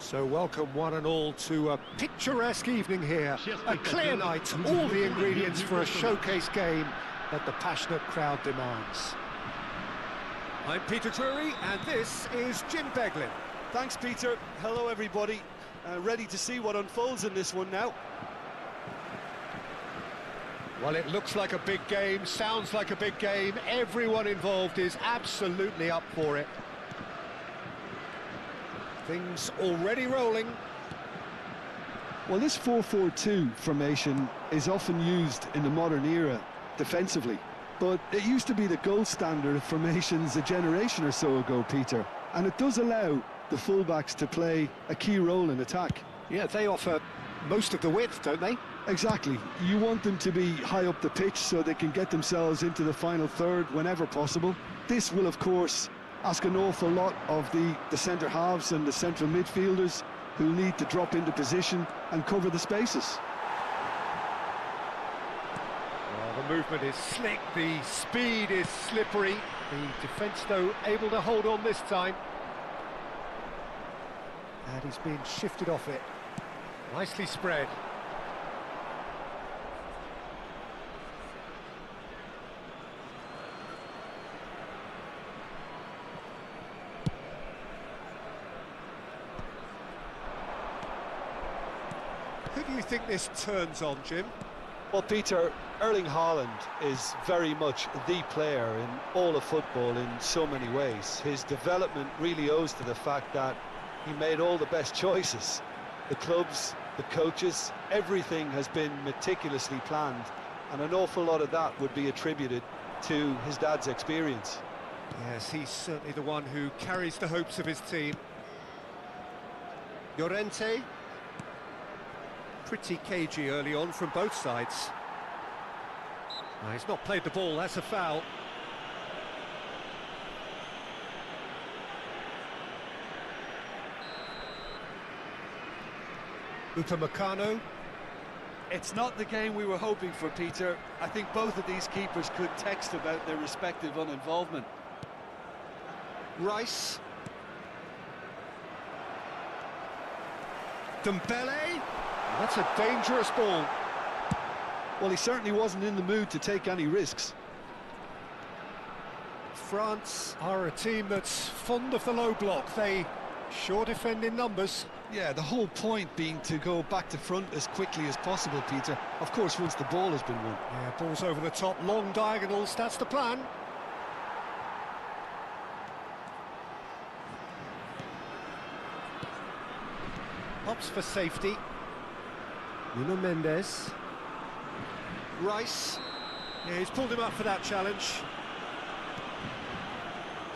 So welcome one and all to a picturesque evening here, a clear night, all the ingredients for a showcase game that the passionate crowd demands. I'm Peter Drury and this is Jim Beglin. Thanks, Peter. Hello everybody, ready to see what unfolds in this one now. Well, it looks like a big game, sounds like a big game, everyone involved is absolutely up for it. Things already rolling. Well, this 4-4-2 formation is often used in the modern era defensively, but it used to be the gold standard of formations a generation or so ago, Peter, and it does allow the fullbacks to play a key role in attack. Yeah, they offer most of the width, don't they? Exactly. You want them to be high up the pitch so they can get themselves into the final third whenever possible. This will, of course, ask an awful lot of the centre halves and the central midfielders who need to drop into position and cover the spaces. Well, the movement is slick, the speed is slippery. The defence, though, able to hold on this time. And he's been shifted off it. Nicely spread. Who do you think this turns on, Jim? Well, Peter, Erling Haaland is very much the player in all of football in so many ways. His development really owes to the fact that he made all the best choices. The clubs, the coaches, everything has been meticulously planned, and an awful lot of that would be attributed to his dad's experience. Yes, he's certainly the one who carries the hopes of his team. Llorente. Pretty cagey early on from both sides. No, he's not played the ball, that's a foul. Upamecano. It's not the game we were hoping for, Peter. I think both of these keepers could text about their respective uninvolvement. Rice. Dembele. That's a dangerous ball. Well, he certainly wasn't in the mood to take any risks. France are a team that's fond of the low block. They sure defend in numbers. Yeah, the whole point being to go back to front as quickly as possible, Peter. Of course, once the ball has been won. Yeah, balls over the top, long diagonals, that's the plan. Hops for safety. Nuno Mendes. Rice. Yeah, he's pulled him up for that challenge.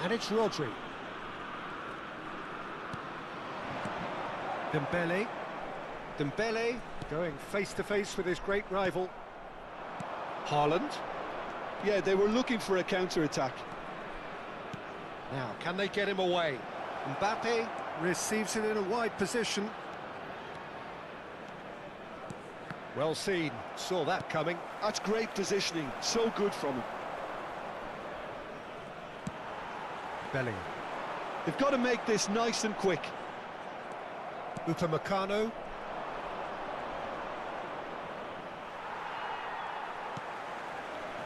And it's Rodri. Dembele. Dembele going face-to-face with his great rival. Haaland. Yeah, they were looking for a counter-attack. Now, can they get him away? Mbappe receives it in a wide position. Well seen, saw that coming. That's great positioning, so good from him. Bellingham. They've got to make this nice and quick. Upamecano.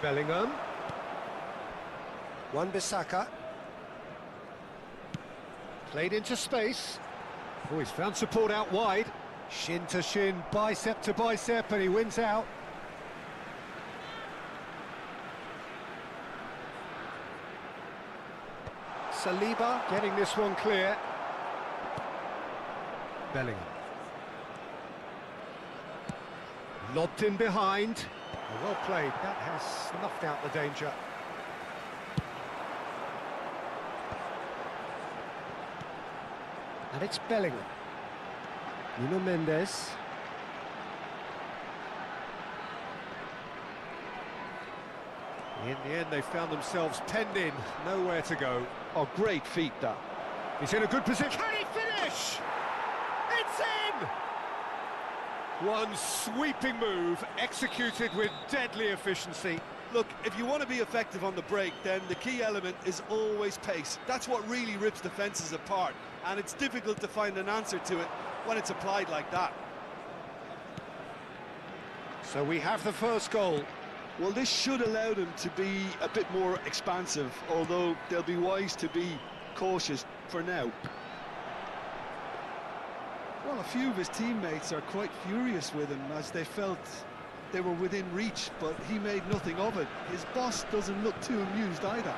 Bellingham. Wan-Bissaka. Played into space. Oh, he's found support out wide. Shin to shin, bicep to bicep, and he wins out. Saliba getting this one clear. Bellingham. Lobbed in behind. Well played, that has snuffed out the danger. And it's Bellingham. Nuno Mendes. In the end, they found themselves penned in, nowhere to go. Oh, great feat, that. He's in a good position. Can he finish? It's in! One sweeping move, executed with deadly efficiency. Look, if you want to be effective on the break, then the key element is always pace. That's what really rips defences apart, and it's difficult to find an answer to it when it's applied like that. So we have the first goal. Well, this should allow them to be a bit more expansive, although they'll be wise to be cautious for now. Well, a few of his teammates are quite furious with him as they felt they were within reach, but he made nothing of it. His boss doesn't look too amused either.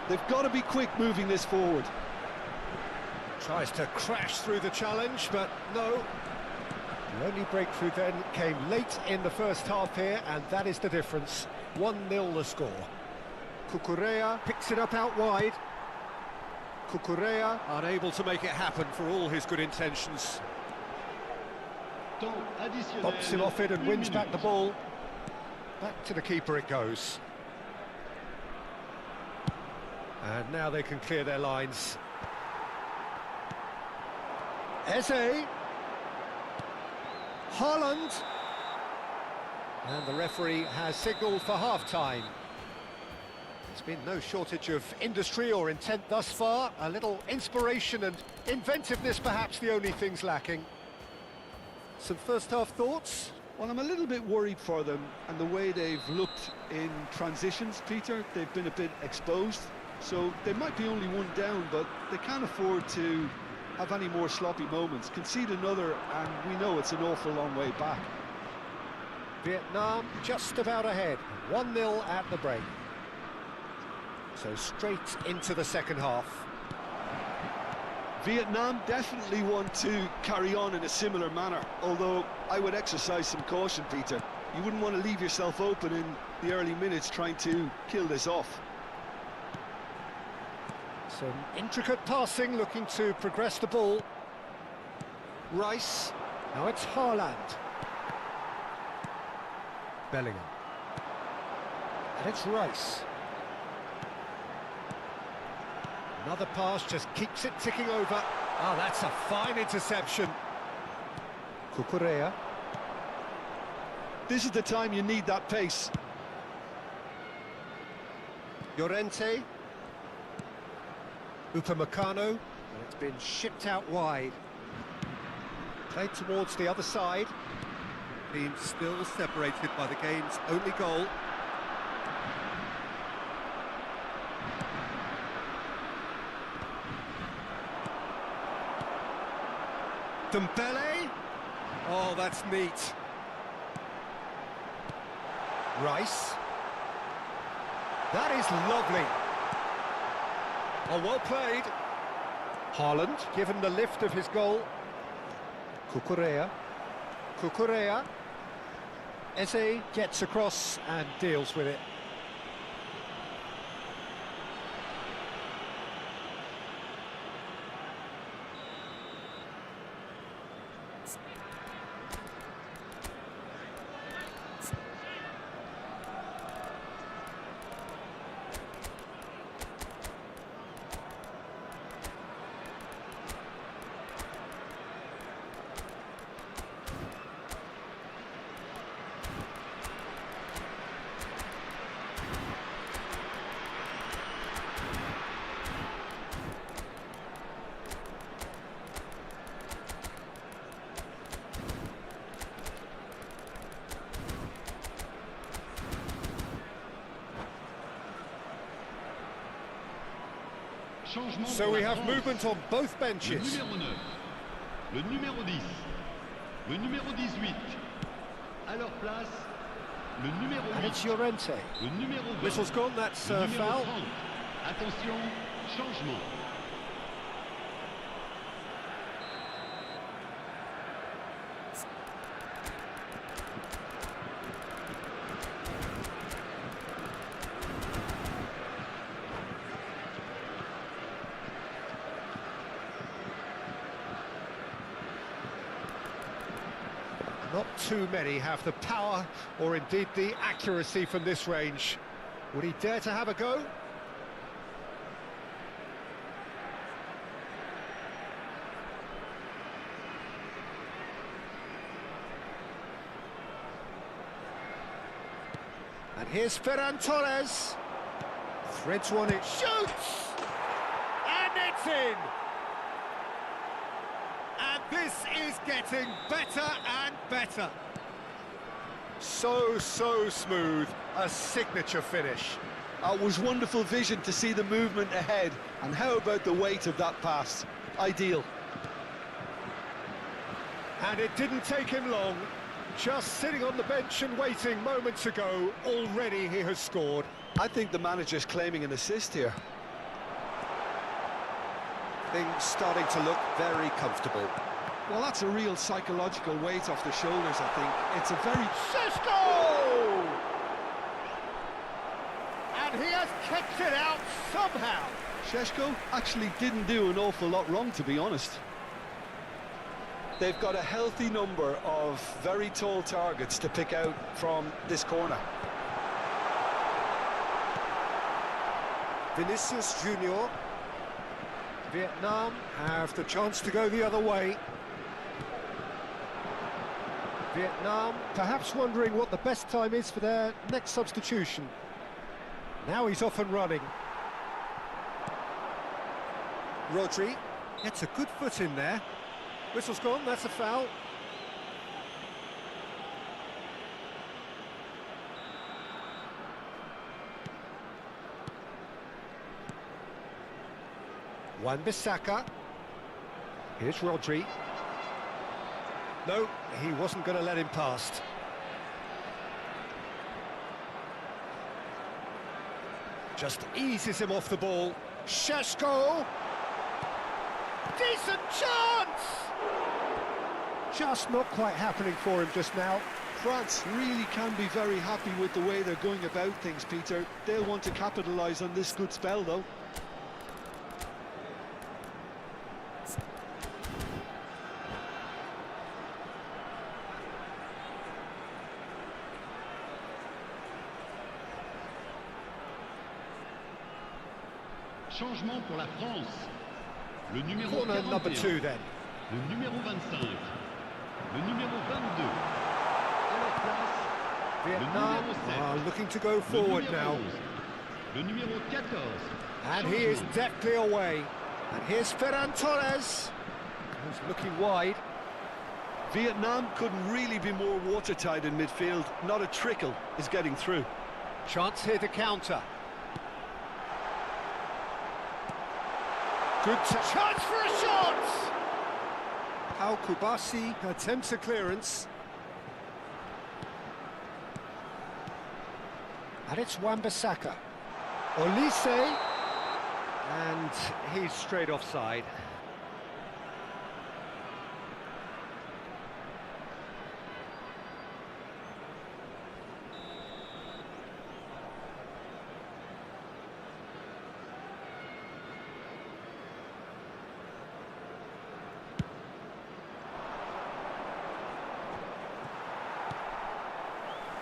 They've got to be quick moving this forward. Tries to crash through the challenge, but no. The only breakthrough then came late in the first half here, and that is the difference. 1-0 the score. Cucurella picks it up out wide. Cucurella unable to make it happen for all his good intentions. Bumps him off it and wins back the ball. Back to the keeper it goes. And now they can clear their lines. Eze. Haaland. And the referee has signalled for half-time. There's been no shortage of industry or intent thus far. A little inspiration and inventiveness, perhaps the only things lacking. Some first-half thoughts? Well, I'm a little bit worried for them and the way they've looked in transitions, Peter. They've been a bit exposed, so they might be only one down, but they can't afford to have any more sloppy moments. Concede another, and we know it's an awful long way back. Vietnam just about ahead, 1-0 at the break. So straight into the second half. Vietnam definitely want to carry on in a similar manner, although I would exercise some caution, Peter. You wouldn't want to leave yourself open in the early minutes trying to kill this off. Some intricate passing, looking to progress the ball. Rice, now it's Haaland. Bellingham. And it's Rice. Another pass just keeps it ticking over. Oh, that's a fine interception. Cucurella. This is the time you need that pace. Llorente. Upamecano. And it's been shipped out wide. Played towards the other side. Team still separated by the game's only goal. Dembele. Oh, that's neat. Rice. That is lovely. Oh, well played. Haaland, given the lift of his goal. Cucurella. Cucurella. Eze gets across and deals with it. So we have movement on both benches. Le numéro 9, le numéro 10, le numéro 18. À leur place, le numéro 8. And it's Llorente. Le numéro 20. Whistle's gone, that's le numéro foul. 30. Attention, changement. Not too many have the power or indeed the accuracy from this range. Would he dare to have a go? And here's Ferran Torres. Threads one in, shoots! And it's in! And this is getting better and better. So smooth, a signature finish. It was wonderful vision to see the movement ahead. And how about the weight of that pass? Ideal. And it didn't take him long. Just sitting on the bench and waiting moments ago, already he has scored. I think the manager's claiming an assist here. Things starting to look very comfortable. Well, that's a real psychological weight off the shoulders, I think. It's a very... Šeško! And he has kept it out somehow. Šeško actually didn't do an awful lot wrong, to be honest. They've got a healthy number of very tall targets to pick out from this corner. Vinicius Junior. Vietnam have the chance to go the other way. Vietnam perhaps wondering what the best time is for their next substitution. Now he's off and running. Rodri gets a good foot in there. Whistle's gone, that's a foul. Wan-Bissaka. Here's Rodri. No, he wasn't going to let him past. Just eases him off the ball. Šeško! Decent chance! Just not quite happening for him just now. France really can be very happy with the way they're going about things, Peter. They'll want to capitalise on this good spell, though. Changement pour la France. Le numéro Corner 41. number 2 then. Le numéro 25. Le numéro 22. À leur place, Vietnam le numéro 7. are looking to go Le forward numéro now. 11. Le numéro 14. And he is Changement. deftly away. And here's Ferran Torres. Who's looking wide. Vietnam couldn't really be more watertight in midfield. Not a trickle is getting through. Chance here to counter. Good chance for a shot! Pau Kubasi attempts a clearance. And it's Wan-Bissaka. Olise. And he's straight offside.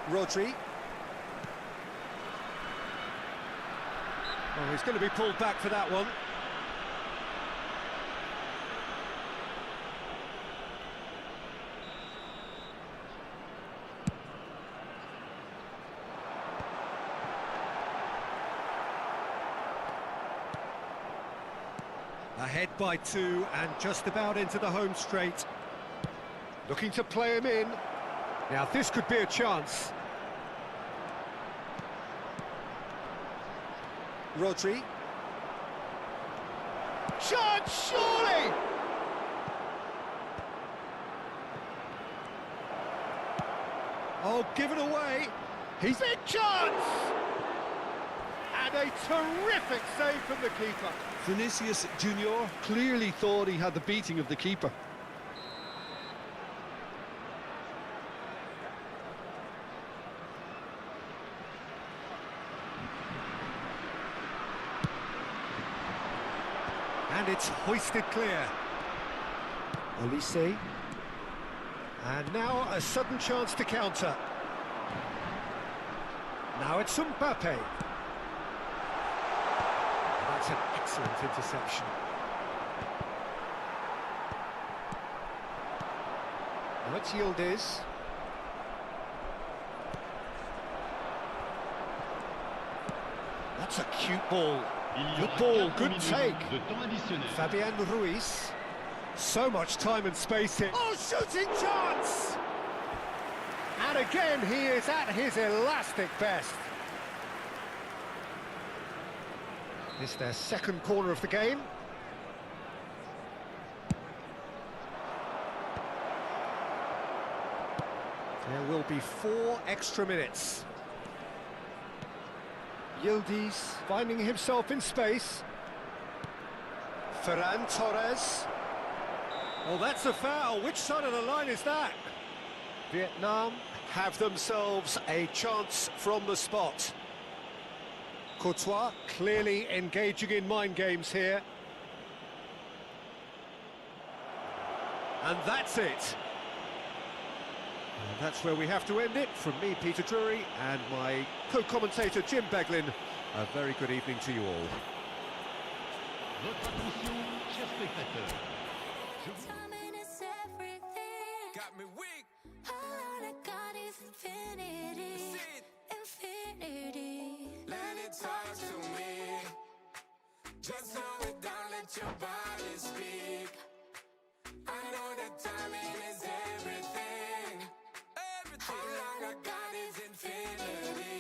Rodri. Oh, he's going to be pulled back for that one. Ahead by 2 and just about into the home straight. Looking to play him in. Now this could be a chance. Rodri. chance, surely! Oh, give it away. He's big chance! And a terrific save from the keeper. Vinicius Junior clearly thought he had the beating of the keeper. And it's hoisted clear. Olise. And now a sudden chance to counter. Now it's Mbappe. That's an excellent interception. Now it's Yildiz. That's a cute ball. Good ball, good take. Fabian Ruiz. So much time and space here. Oh, shooting chance! And again, he is at his elastic best. It's their second corner of the game. There will be 4 extra minutes. Yildiz finding himself in space. Ferran Torres. Oh, that's a foul. Which side of the line is that? Vietnam have themselves a chance from the spot. Courtois clearly engaging in mind games here. And that's it. And that's where we have to end it. From me, Peter Drury, and my co-commentator, Jim Beglin. A very good evening to you all. Votre attention, chers spectateurs. Timing is everything. Got me weak. All I got is infinity. See it. Infinity. Let it talk to me. Just slow it down, let your body speak. I know that timing is everything. Everything. All I got is infinity.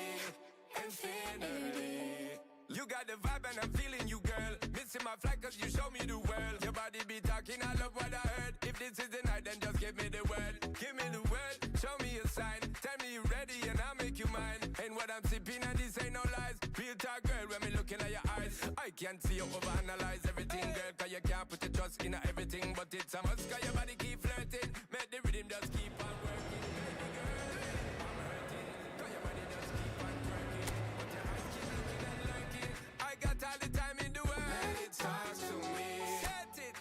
Infinity. You got the vibe and I'm feeling you, girl. Missing my flight cause you show me the world. Your body be talking, I love what I heard. If this is the night, then just give me the word. Give me the word, show me a sign. Tell me you ready and I'll make you mine. Ain't what I'm sipping and this ain't no lies. Real talk, girl, when me looking at your eyes. I can't see you overanalyze everything, girl. Cause you can't put your trust in everything. But it's a must cause your body keep flirting. Make the rhythm just keep on working. Baby girl, I'm hurting. Cause your body just keep on working. But your eyes keep looking and lurking. I got all the time in the world. Let it talk to me. Set it.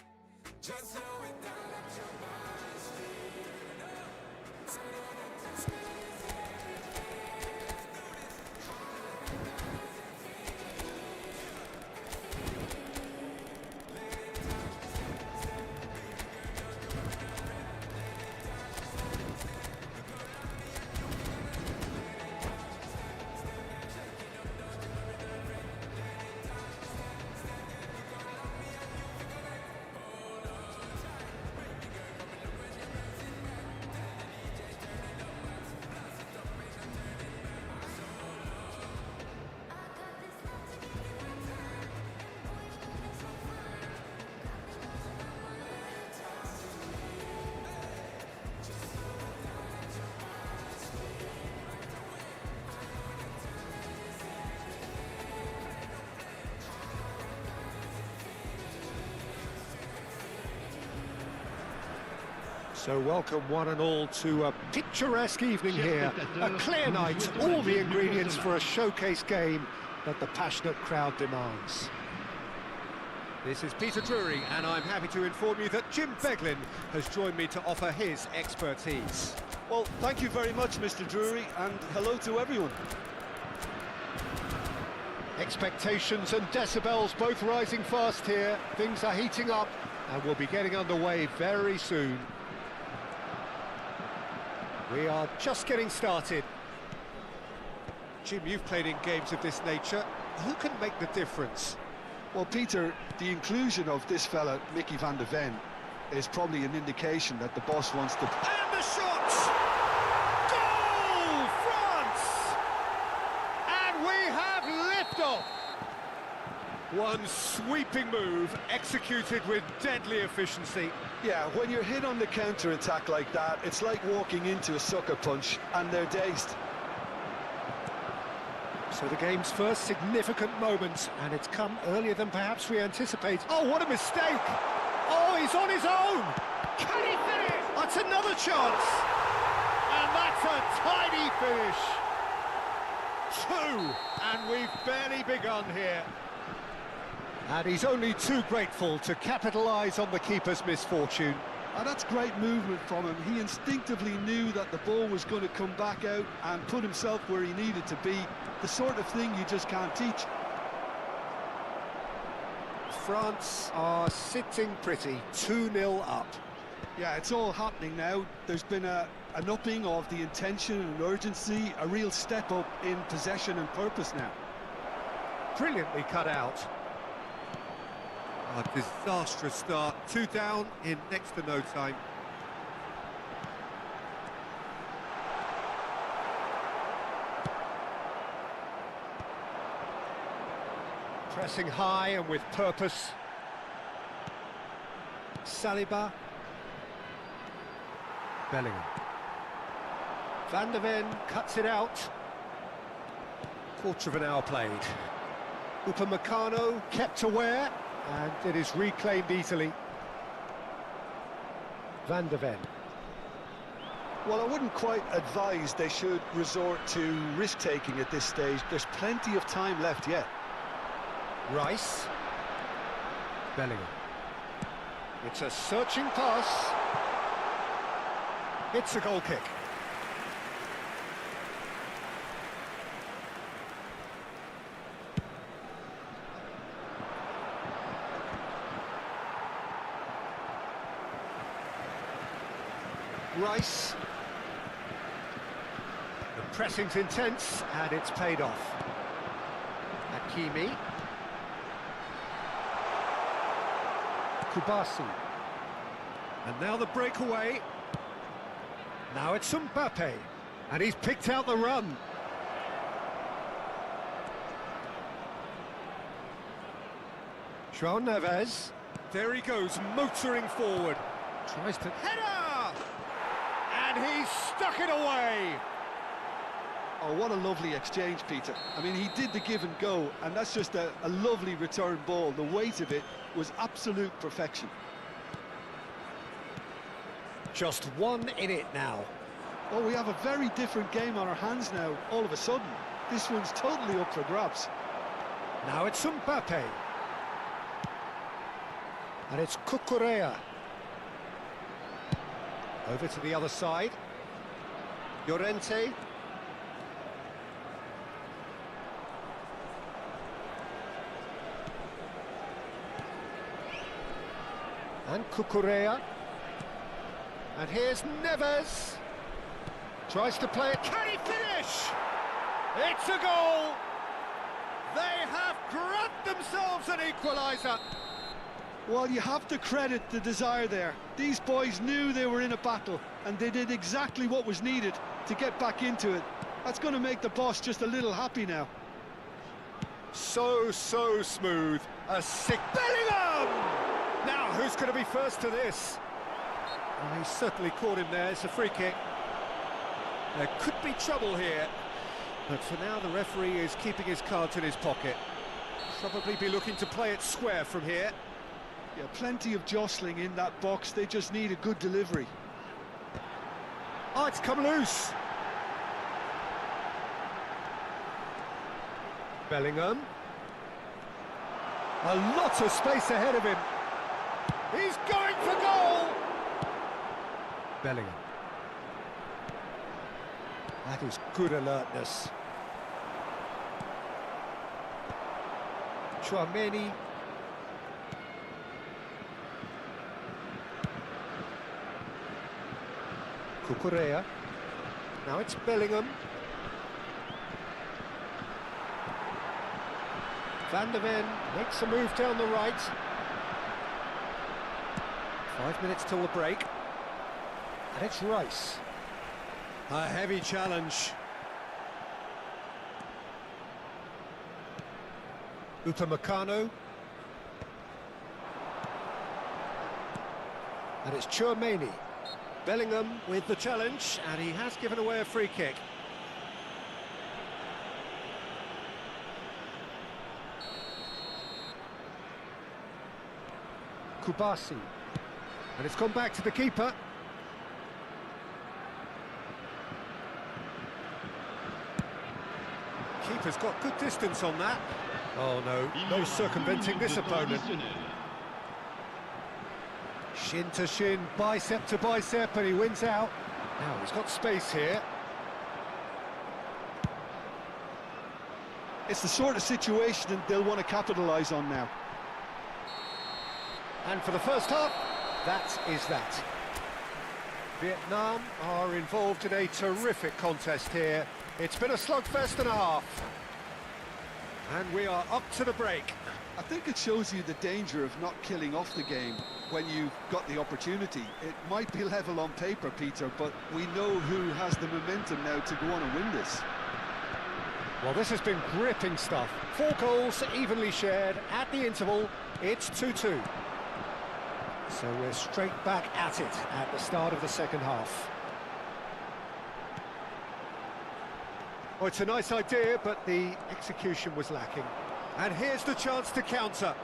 Just slow it down, let your body speak. I know that time is everything. Let's do this. All I got is infinity. Let it talk, step, step. Baby girl, don't you wanna rest? Let it talk, step, step. You go love me and you gonna let it talk, step, step. Shake it up, don't you worry, no friend. Let it talk, step, step. You go love me and you gonna hold on tight. Baby girl, come and look when you're pressing back. Tell the DJ turn it up max. Blast it up, ain't no turning back. So long. I got this love to give you one time. And boy, you got it so fine. Got me losing my mind. Talk to me. Just slow it down, let your body speak. Right away. I know that timing is everything. All I got is So welcome one and all to a picturesque evening here. A clear night, all the ingredients for a showcase game that the passionate crowd demands. This is Peter Drury, and I'm happy to inform you that Jim Beglin has joined me to offer his expertise. Well, thank you very much, Mr. Drury, and hello to everyone. Expectations and decibels both rising fast here. Things are heating up, and we'll be getting underway very soon. We are just getting started. Jim, you've played in games of this nature. Who can make the difference? Well, Peter, the inclusion of this fella, Mickey van de Ven, is probably an indication that the boss wants to... And the shot! Goal, France! And we have liftoff! One sweeping move, executed with deadly efficiency. Yeah, when you're hit on the counter-attack like that, it's like walking into a sucker punch and they're dazed. So the game's first significant moment, and it's come earlier than perhaps we anticipate. Oh, what a mistake! Oh, he's on his own! Can he finish? That's another chance! And that's a tidy finish! 2, and we've barely begun here. And he's only too grateful to capitalise on the keeper's misfortune. And that's great movement from him. He instinctively knew that the ball was going to come back out and put himself where he needed to be. The sort of thing you just can't teach. France are sitting pretty, 2-0 up. Yeah, it's all happening now. There's been an upping of the intention and urgency, a real step up in possession and purpose now. Brilliantly cut out. A disastrous start. 2 down in next to no time. Pressing high and with purpose. Saliba. Bellingham. Van de Ven cuts it out. Quarter of an hour played. Upamecano kept aware, and it is reclaimed easily. Van de Ven. Well, I wouldn't quite advise they should resort to risk-taking at this stage. There's plenty of time left yet. Rice. Bellingham. It's a searching pass. It's a goal kick. Rice. The pressing's intense, and it's paid off. Hakimi. Kubasi. And now the breakaway. Now it's Mbappe. And he's picked out the run. João Neves. There he goes, motoring forward. Tries to... Header! And he's stuck it away. Oh, what a lovely exchange, Peter. I mean, he did the give and go, and that's just a lovely return ball. The weight of it was absolute perfection. Just 1 in it now. Oh, we have a very different game on our hands now, all of a sudden. This one's totally up for grabs. Now it's Mbappe. And it's Cucurella. Over to the other side. Llorente. And Cucurella. And here's Neves. Tries to play it. Can he finish? It's a goal. They have grabbed themselves an equaliser. Well, you have to credit the desire there. These boys knew they were in a battle, and they did exactly what was needed to get back into it. That's going to make the boss just a little happy now. So smooth. A sick Bellingham! Now, who's going to be first to this? Oh, he certainly caught him there. It's a free kick. There could be trouble here. But for now, the referee is keeping his cards in his pocket. Probably be looking to play it square from here. Yeah, plenty of jostling in that box. They just need a good delivery. Oh, it's come loose. Bellingham. A lot of space ahead of him. He's going for goal. Bellingham. That is good alertness. Tchouaméni. Cucurella. Now it's Bellingham. Van de Ven makes a move down the right. 5 minutes till the break. And it's Rice. A heavy challenge. Upamecano. And it's Tchouaméni. Bellingham with the challenge, and he has given away a free kick. Kubasi. And it's gone back to the keeper. Keeper's got good distance on that. Oh no, no circumventing this opponent. Shin to shin, bicep to bicep, and he wins out. Now he's got space here. It's the sort of situation that they'll want to capitalise on now. And for the first half, that is that. Vietnam are involved in a terrific contest here. It's been a slugfest and a half. And we are up to the break. I think it shows you the danger of not killing off the game when you've got the opportunity. It might be level on paper, Peter, but we know who has the momentum now to go on and win this. Well, this has been gripping stuff. 4 goals evenly shared at the interval. It's 2-2. So we're straight back at it at the start of the second half. Oh, it's a nice idea, but the execution was lacking. And here's the chance to counter.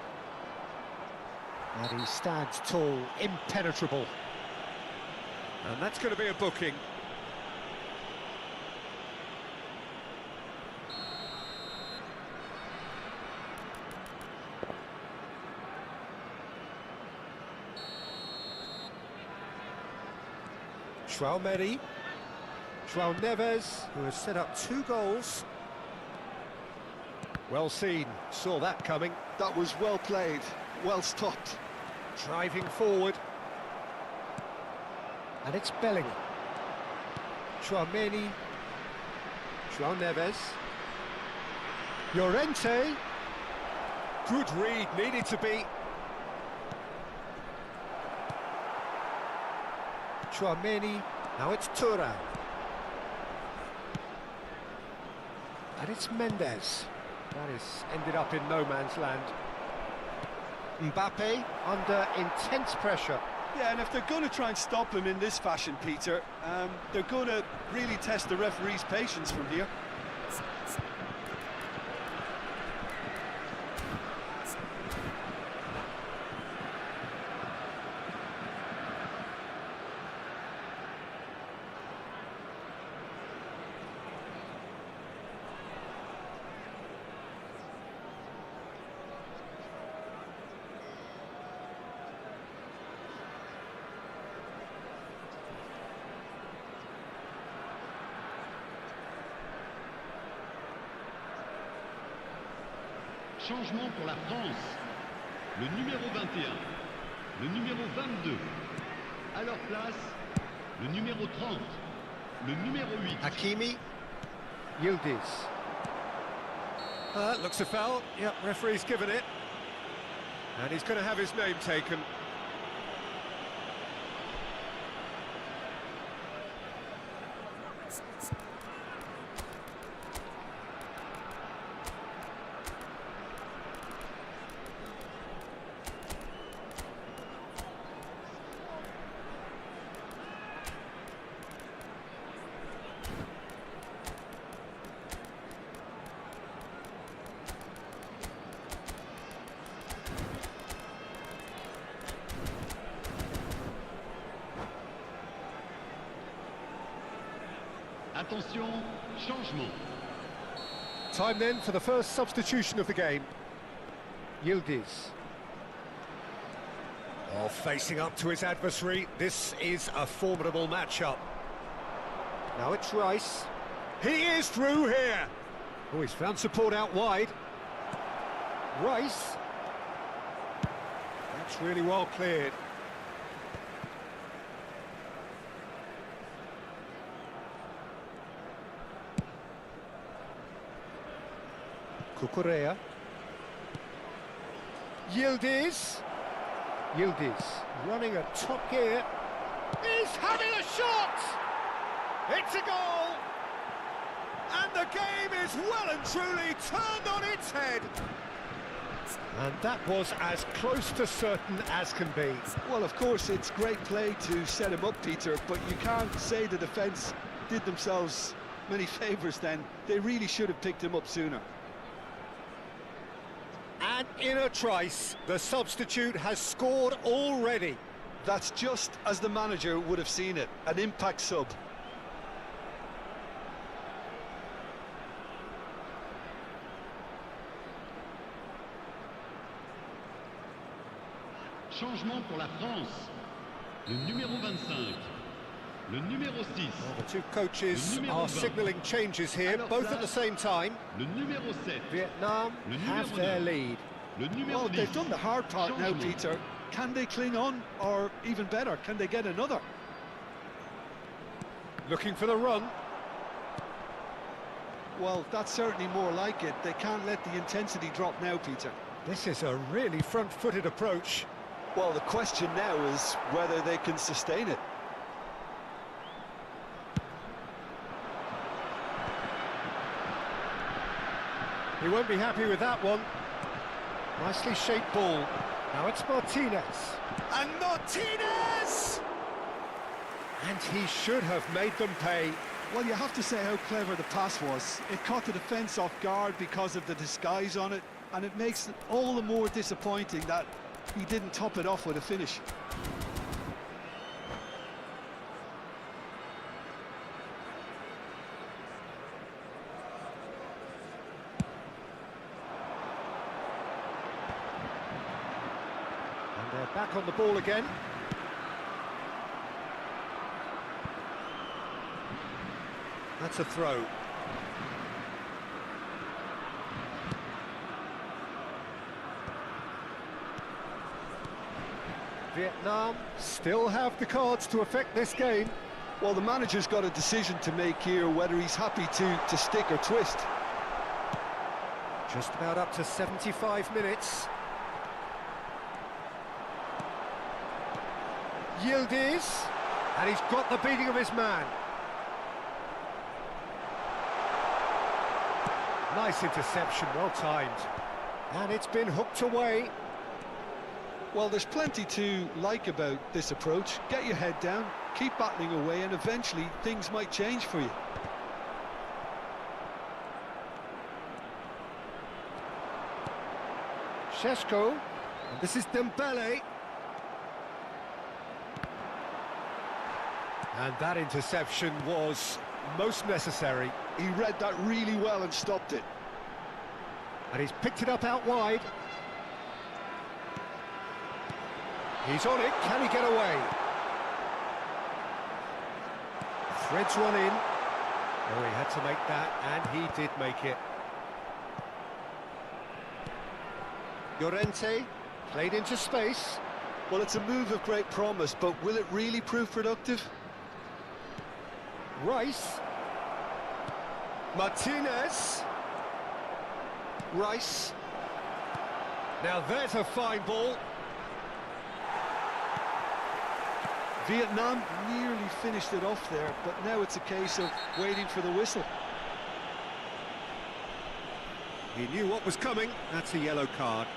And he stands tall, impenetrable. And that's going to be a booking. Tchouaméni, João Neves, who has set up 2 goals. Well seen, saw that coming. That was well played, well stopped. Driving forward. And it's Bellingham. Tchouaméni, João Neves. Llorente. Good read, needed to be. Tchouaméni, now it's Thuram. And it's Mendes. That has ended up in no man's land. Mbappe under intense pressure. Yeah, and if they're going to try and stop him in this fashion, Peter, they're going to really test the referee's patience from here. Changement pour la France. Le numéro 21, le numéro 22. À leur place, le numéro 30, le numéro 8. Hakimi, Yildiz. Looks a foul. Yep, referee's given it. And he's going to have his name taken. Attention, changement. Time then for the first substitution of the game. Yildiz. Oh, facing up to his adversary. This is a formidable matchup. Now it's Rice. He is through here. Oh, he's found support out wide. Rice. That's really well cleared. Cucurella. Yildiz. Yildiz running at top gear. He's having a shot! It's a goal! And the game is well and truly turned on its head. And that was as close to certain as can be. Well, of course, it's great play to set him up, Peter, but you can't say the defence did themselves many favours then. They really should have picked him up sooner. And in a trice, the substitute has scored already. That's just as the manager would have seen it, an impact sub. Changement pour la France. Le numéro 25. Le numéro 6. The two coaches Le numéro are 20. signalling changes here, Alors both là, at the same time. Le numéro 7. Vietnam Le have numéro their 9. lead. Le numéro Well, 10. they've done the hard part now, Changement. Peter. Can they cling on, or even better, can they get another? Looking for the run. Well, that's certainly more like it. They can't let the intensity drop now, Peter. This is a really front-footed approach. Well, the question now is whether they can sustain it. He won't be happy with that one. Nicely shaped ball. Now it's Martinez. And Martinez! And he should have made them pay. Well, you have to say how clever the pass was. It caught the defence off guard because of the disguise on it, and it makes it all the more disappointing that he didn't top it off with a finish. And they're back on the ball again. That's a throw. Vietnam still have the cards to affect this game. Well, the manager's got a decision to make here, whether he's happy to stick or twist. Just about up to 75 minutes. Yildiz, and he's got the beating of his man. Nice interception, well timed. And it's been hooked away. Well, there's plenty to like about this approach. Get your head down, keep battling away, and eventually things might change for you. Šeško, and this is Dembele. And that interception was most necessary. He read that really well and stopped it. And he's picked it up out wide. He's on it, can he get away? Threads one in. Oh, he had to make that, and he did make it. Llorente played into space. Well, it's a move of great promise, but will it really prove productive? Rice. Martinez. Rice. Now there's a fine ball. Vietnam nearly finished it off there, but now it's a case of waiting for the whistle. He knew what was coming. That's a yellow card.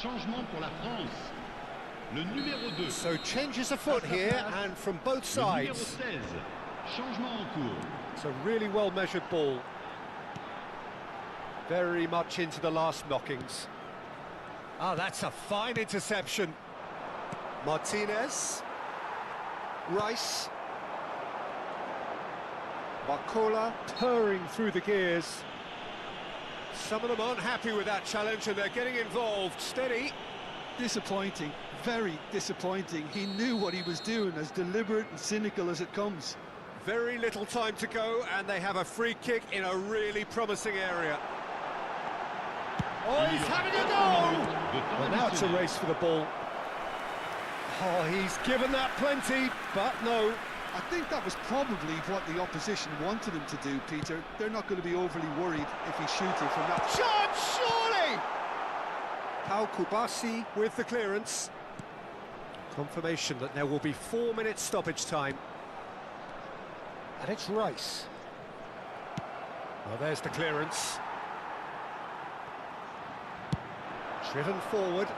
Changement pour la France. Le numéro 2. So changes afoot here, and from both Le numéro sides. 16. Changement en cours. It's a really well-measured ball. Very much into the last knockings. Ah, that's a fine interception. Martinez. Rice. Barcola purring through the gears. Some of them aren't happy with that challenge and they're getting involved. Steady. Disappointing, very disappointing. He knew what he was doing, as deliberate and cynical as it comes. Very little time to go, and they have a free kick in a really promising area. Oh, he's having a go! Well, now it's a race for the ball. Oh, he's given that plenty, but no. I think that was probably what the opposition wanted him to do, Peter. They're not going to be overly worried if he shoots it from that. Shot, surely! Pau Kubasi with the clearance. Confirmation that there will be 4 minutes stoppage time. And it's Rice. Well, there's the clearance. Driven forward.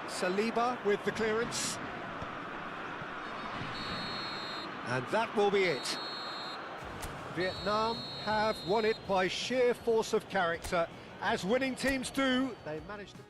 Saliba with the clearance. And that will be it. Vietnam have won it by sheer force of character. As winning teams do, they managed to...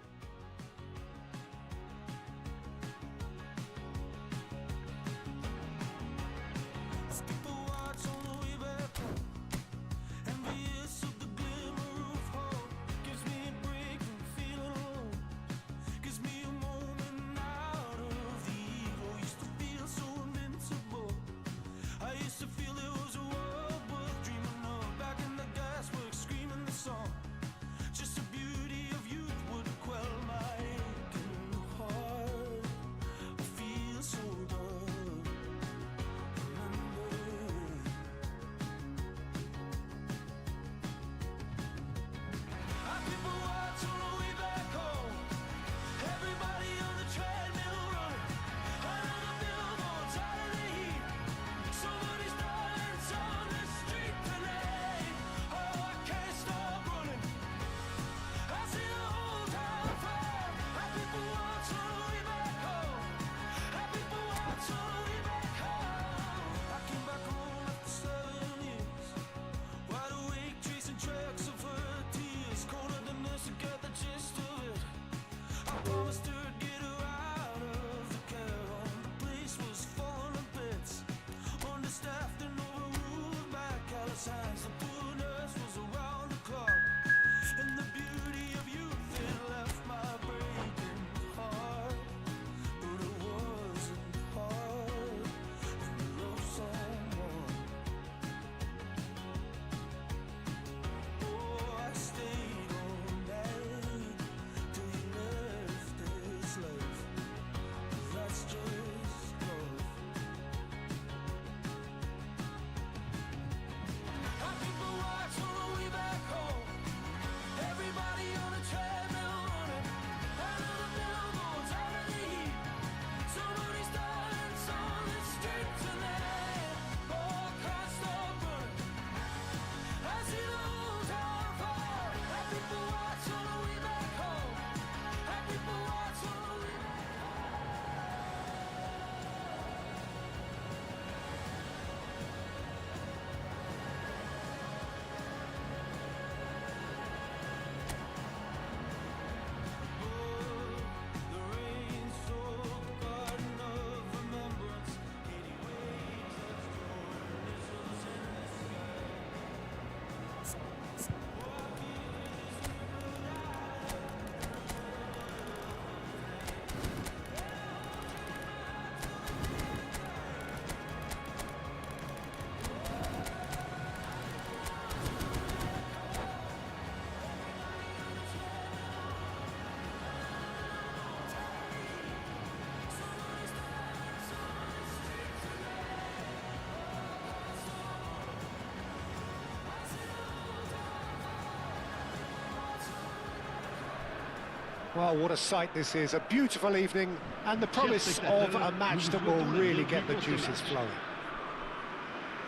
Well, what a sight this is. A beautiful evening and the promise of a match that will really get the juices flowing.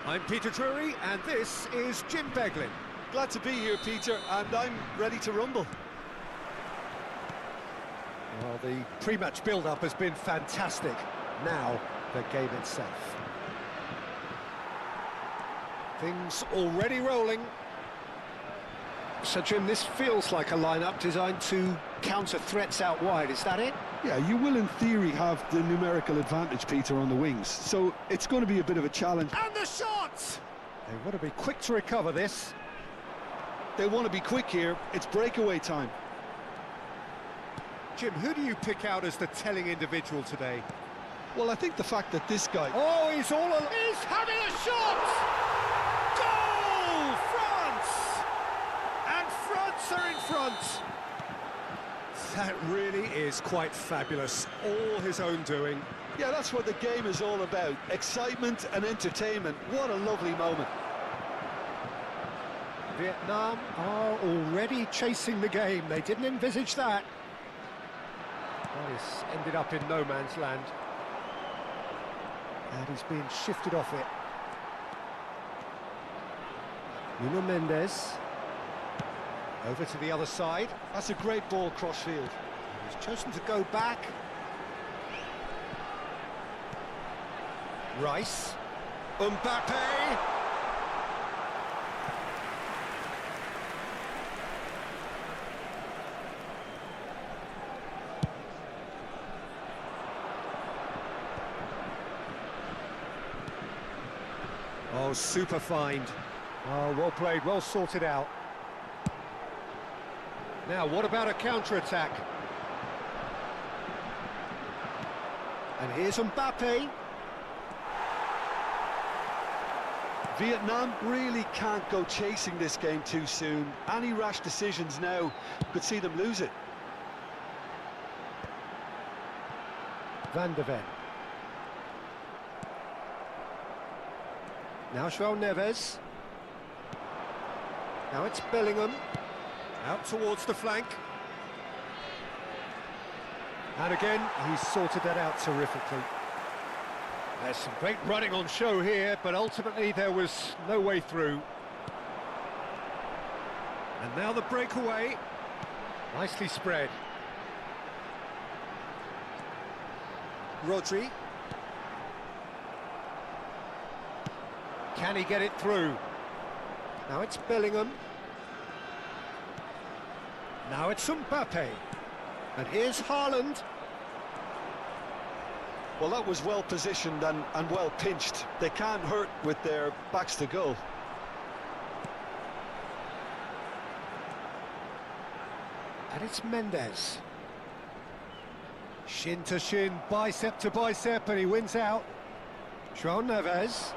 I'm Peter Drury and this is Jim Beglin. Glad to be here, Peter, and I'm ready to rumble. Well, the pre-match build-up has been fantastic. Now, the game itself. Things already rolling. So, Jim, this feels like a lineup designed to counter threats out wide, is that it? Yeah, you will in theory have the numerical advantage, Peter, on the wings, so it's going to be a bit of a challenge. And the shot! They want to be quick to recover this. They want to be quick here, it's breakaway time. Jim, who do you pick out as the telling individual today? Well, I think the fact that this guy... Oh, he's having a shot! Goal! France! And France are in front. That really is quite fabulous. All his own doing. Yeah, that's what the game is all about. Excitement and entertainment. What a lovely moment. Vietnam are already chasing the game. They didn't envisage that. That has ended up in no man's land. And he's being shifted off it. Nuno Mendes. Over to the other side. That's a great ball cross-field. He's chosen to go back. Rice. Mbappe. Oh, super find. Oh, well played, well sorted out. Now, what about a counter-attack? And here's Mbappe. Vietnam really can't go chasing this game too soon. Any rash decisions now could see them lose it. Van de Ven. Now João Neves. Now it's Bellingham. Out towards the flank. And again, he's sorted that out terrifically. There's some great running on show here, but ultimately there was no way through. And now the breakaway. Nicely spread. Rodri. Can he get it through? Now it's Bellingham. Now it's Mbappe. And here's Haaland. Well, that was well positioned and well pinched. They can't hurt with their backs to goal. And it's Mendes. Shin to shin, bicep to bicep, and he wins out. João Neves.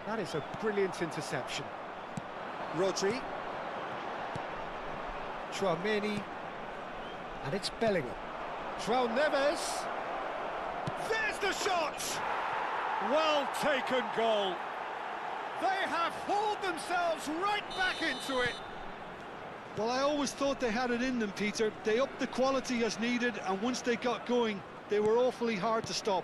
That is a brilliant interception. Rodri. Tchouaméni. And it's Bellingham. João Neves. There's the shot! Well taken goal. They have hauled themselves right back into it. Well, I always thought they had it in them, Peter. They upped the quality as needed, and once they got going, they were awfully hard to stop.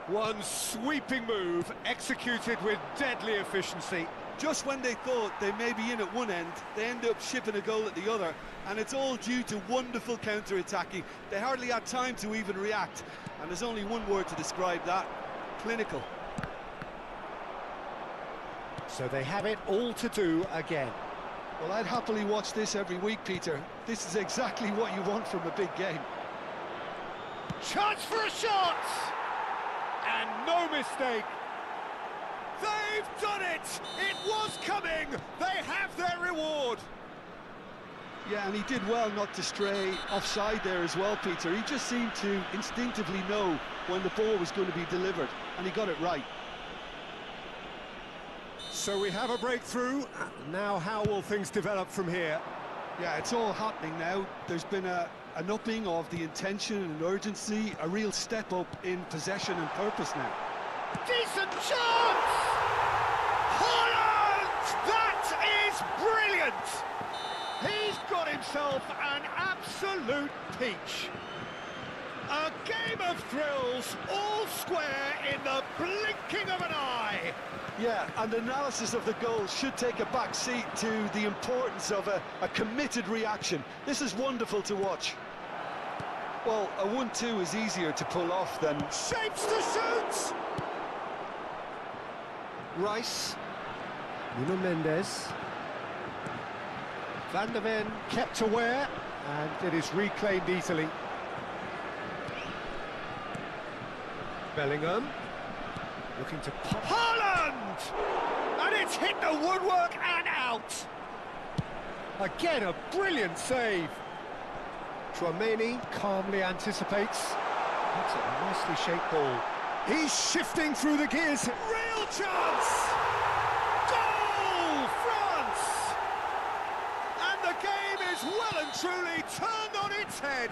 One sweeping move, executed with deadly efficiency. Just when they thought they may be in at one end, they end up shipping a goal at the other, and it's all due to wonderful counter-attacking. They hardly had time to even react, and there's only one word to describe that: clinical. So they have it all to do again. Well, I'd happily watch this every week, Peter. This is exactly what you want from a big game. Chance for a shot! And no mistake. They've done it! It was coming! They have their reward! Yeah, and he did well not to stray offside there as well, Peter. He just seemed to instinctively know when the ball was going to be delivered, and he got it right. So we have a breakthrough. Now how will things develop from here? Yeah, it's all happening now. There's been an upping of the intention and urgency, a real step up in possession and purpose now. Decent chance! Haaland! That is brilliant! He's got himself an absolute peach. A game of thrills, all square in the blinking of an eye. Yeah, and analysis of the goal should take a back seat to the importance of a committed reaction. This is wonderful to watch. Well, a 1-2 is easier to pull off than... Shapes to shoot! Rice. Nuno Mendes. Van de Ven kept aware, and it is reclaimed easily. Bellingham. Looking to pop. Haaland! And it's hit the woodwork and out. Again, a brilliant save. Tchouaméni calmly anticipates. That's a nicely shaped ball. He's shifting through the gears. Real chance! Goal, France! And the game and truly turned on its head.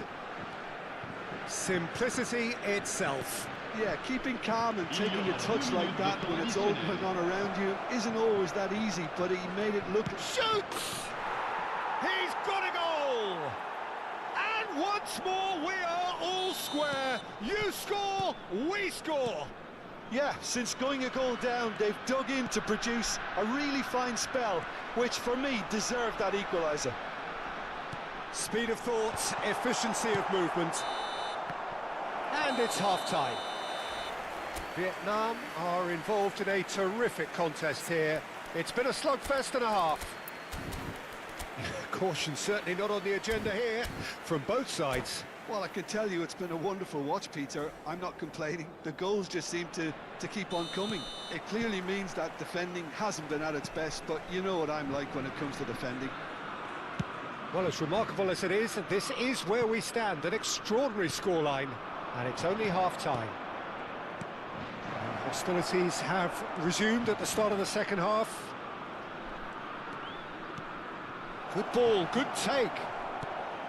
Simplicity itself. Yeah, keeping calm and taking a touch like that when it's all going on around you isn't always that easy, but he made it look... Shoots! He's got a goal! And once more we are all square. You score, we score. Yeah, since going a goal down, they've dug in to produce a really fine spell, which for me deserved that equaliser. Speed of thought, efficiency of movement. And it's half-time. Vietnam are involved in a terrific contest here. It's been a slugfest and a half. Caution certainly not on the agenda here from both sides. Well, I can tell you it's been a wonderful watch, Peter. I'm not complaining. The goals just seem to keep on coming. It clearly means that defending hasn't been at its best, but you know what I'm like when it comes to defending. Well, as remarkable as it is, this is where we stand, an extraordinary scoreline, and it's only half-time. Hostilities have resumed at the start of the second half. Good ball, good take.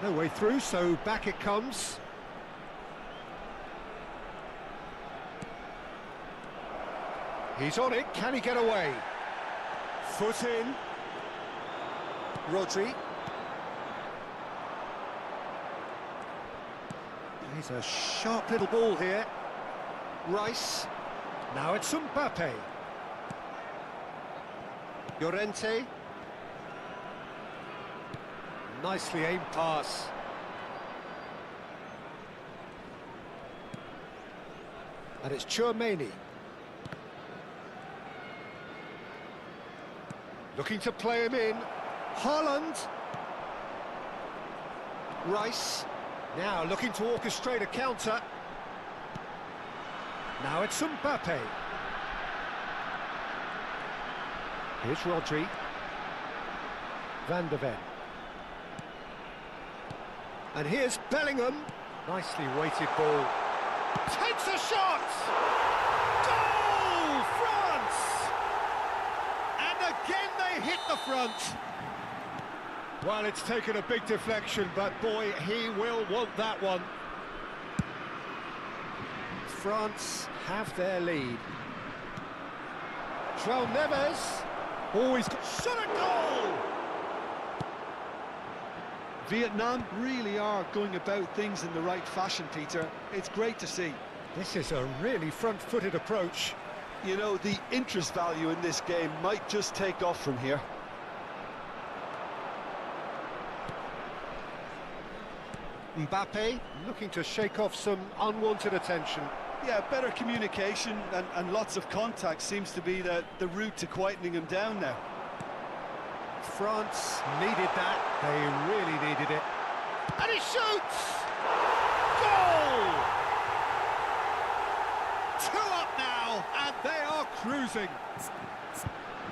No way through, so back it comes. He's on it, can he get away? Foot in. Rodri. He's a sharp little ball here. Rice. Now it's Mbappe. Llorente. Nicely aimed pass. And it's Tchouaméni. Looking to play him in. Haaland. Rice. Now looking to orchestrate a counter. Now it's Mbappe. Here's Rodri. Van de Ven. And here's Bellingham. Nicely weighted ball. Takes a shot! Goal! France! And again they hit the front. Well, it's taken a big deflection, but boy, he will want that one. France have their lead. João Neves. Always shot a goal! Vietnam really are going about things in the right fashion, Peter. It's great to see. This is a really front-footed approach. You know, the interest value in this game might just take off from here. Mbappe looking to shake off some unwanted attention. Yeah, better communication and lots of contact seems to be the route to quietening him down now. France needed that. They really needed it. And he shoots! Goal! 2 up now, and they are cruising.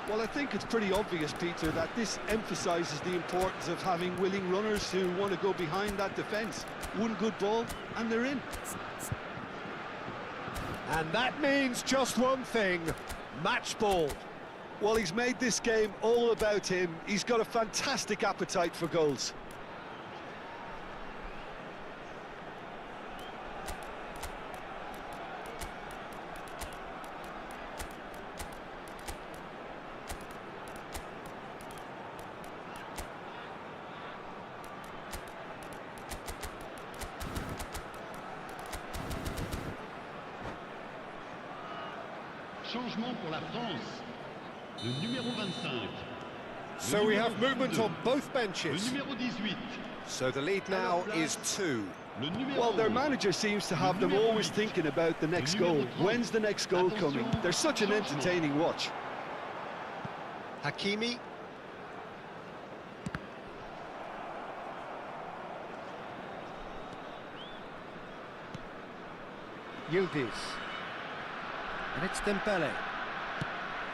Well, I think it's pretty obvious, Peter, that this emphasises the importance of having willing runners who want to go behind that defence. One good ball, and they're in. And that means just one thing, match ball. Well, he's made this game all about him. He's got a fantastic appetite for goals. Changement pour la France. Le numéro 25. So we have movement on both Le benches. numéro 18. So the lead now is 2. Le numéro Well, their 11. manager seems to have them always thinking about the next goal. When's the next goal coming? They're such an entertaining watch. Hakimi. Yildiz. And it's Dembele.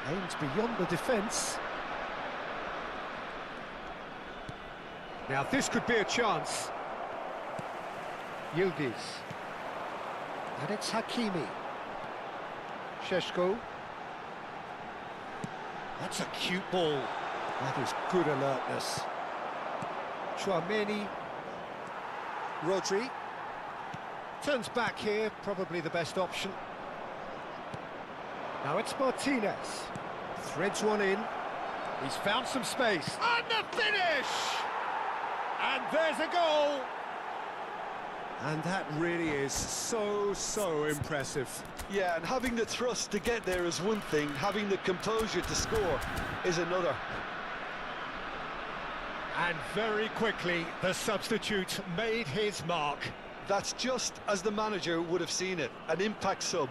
Aims beyond the defence. Now this could be a chance. Yildiz. And it's Hakimi. Šeško. That's a cute ball. That is good alertness. Chouameni. Rodri. Turns back here, probably the best option. Now it's Martinez. Threads one in. He's found some space. And the finish! And there's a goal! And that really is so impressive. Yeah, and having the thrust to get there is one thing, having the composure to score is another. And very quickly, the substitute made his mark. That's just as the manager would have seen it, an impact sub.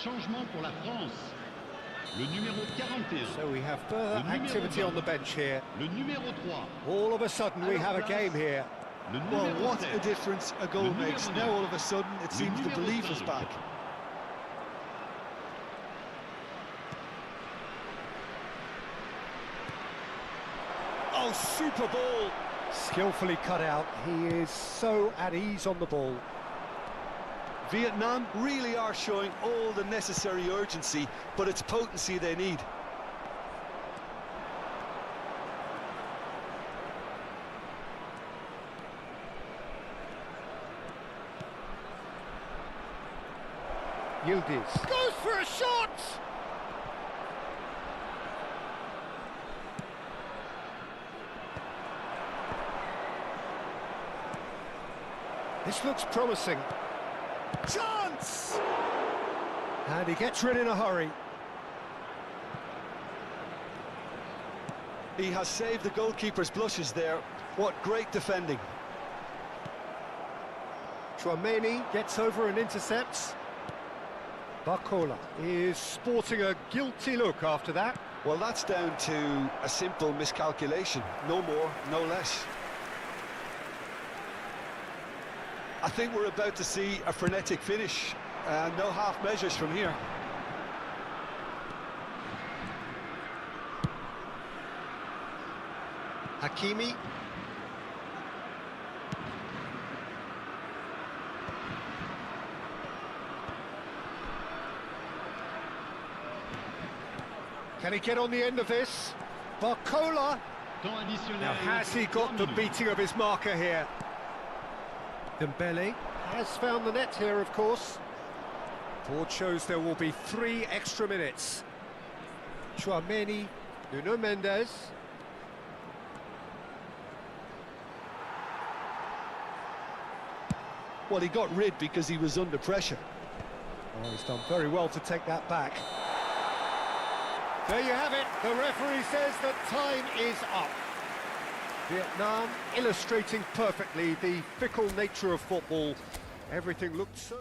Changement pour la France. Le numéro 41. So we have further activity on the bench here. Le numéro 3. All of a sudden we have a game here. Le Well, numéro what 7. a difference a goal Le makes. numéro Now 9. all of a sudden it Le seems the numéro belief is 5. back. Oh, super ball! Skillfully cut out. He is so at ease on the ball. Vietnam really are showing all the necessary urgency, but it's potency they need. Yildiz goes for a shot! This looks promising. Chance! And he gets rid in a hurry. He has saved the goalkeeper's blushes there. What great defending. Chouameni gets over and intercepts. Barcola is sporting a guilty look after that. Well, that's down to a simple miscalculation. No more, no less. I think we're about to see a frenetic finish. No half measures from here. Hakimi. Can he get on the end of this? Barcola. Temps additionnel. Now has he got the 3 minutes. beating of his marker here? Dembele has found the net here, of course. Board shows there will be 3 extra minutes. Chouameni, Nuno Mendes. Well, he got rid because he was under pressure. Oh, he's done very well to take that back. There you have it. The referee says that time is up. Vietnam illustrating perfectly the fickle nature of football. Everything looked so...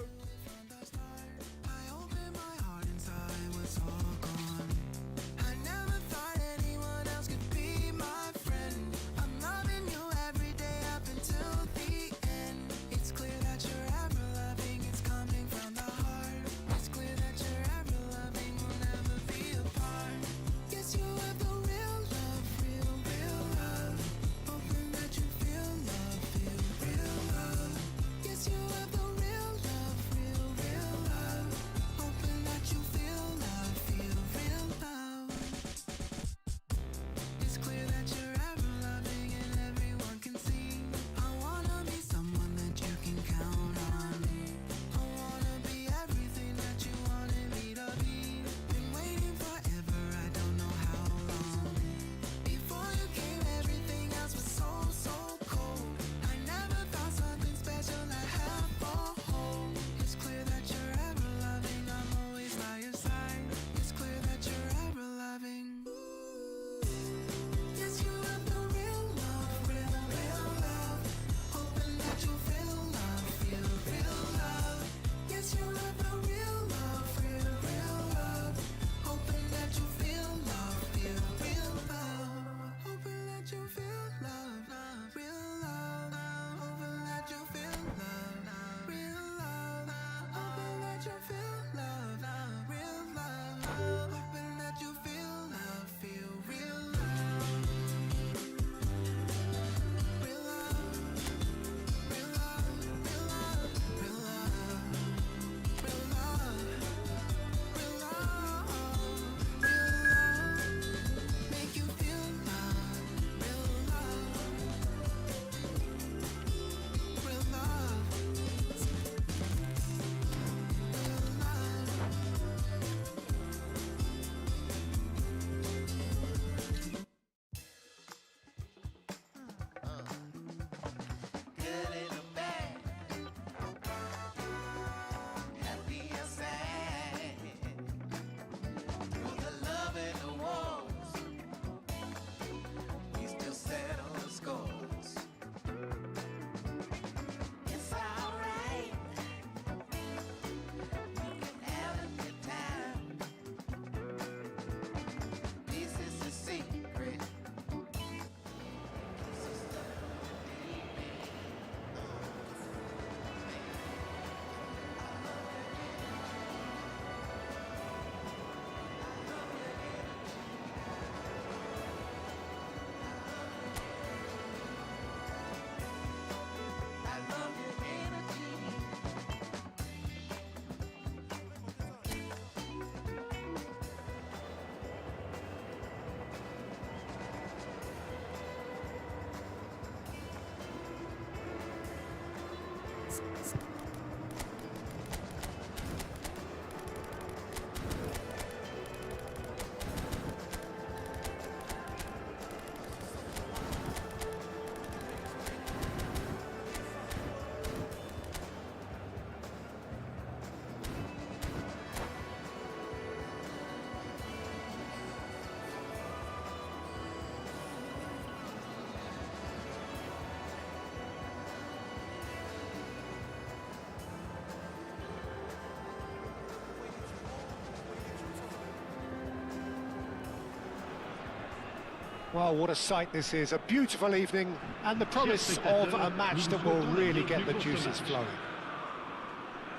Well, what a sight this is. A beautiful evening and the promise of a match that will really get the juices flowing.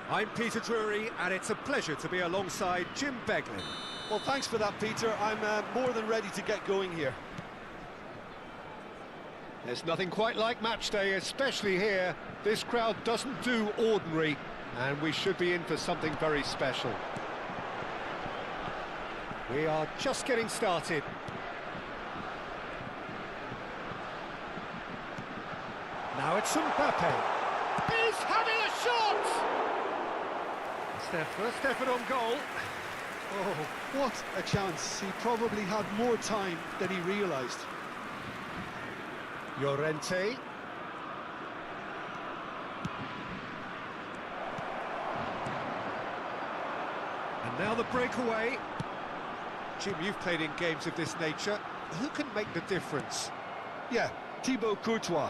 I'm Peter Drury, and it's a pleasure to be alongside Jim Beglin. Well, thanks for that, Peter. I'm more than ready to get going here. There's nothing quite like match day, especially here. This crowd doesn't do ordinary, and we should be in for something very special. We are just getting started. Now it's Mbappe. He's having a shot! It's their first effort on goal. Oh, what a chance. He probably had more time than he realised. Llorente. And now the breakaway. Jim, you've played in games of this nature. Who can make the difference? Yeah, Thibaut Courtois.